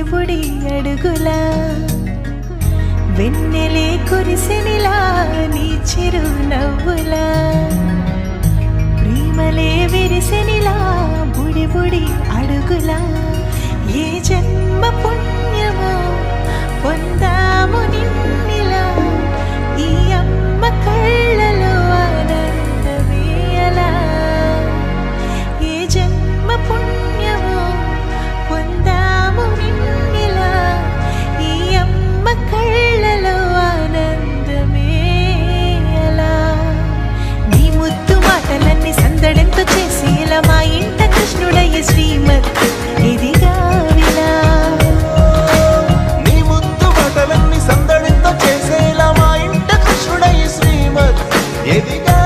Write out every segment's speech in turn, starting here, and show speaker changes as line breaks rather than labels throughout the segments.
బుడి బుడి అడుగులా వెన్నెలే కురిసెనిలా నీ చిరు నవ్వులా ప్రేమలే విరిసెనిలా బుడి బుడి అడుగులా ఏ జన్మ పుణ్యమో పొందాము నిన్నిలా ఈ అమ్మ కళ్ళలో ఆనందమే అలా ఏ జన్మ పుణ్యమో పొందాము నిన్నిలా ఈ అమ్మ కళ్ళలో ఆనందమే అలా నీ ముద్దు మాటలన్నీ సందడంతో చేసి ఇలా మా ఇంట కృష్ణుడయ్య శ్రీమత్ ఇదిగా విలా
నీ ముద్దు మాటలన్నీ సందడితో చేసేలా మా ఇంట కృష్ణుడయ్య శ్రీమత్ ఎదిగా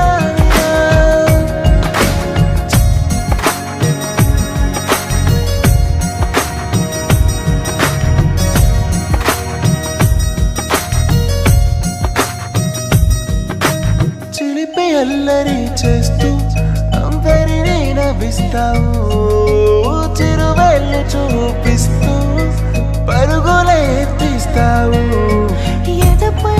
చిలిపి అల్లరి చేస్తూ అందరినీ నవ్విస్తావు చిరువెళ్ళు చూపిస్తూ పరుగులే తీస్తావు
ఎదపై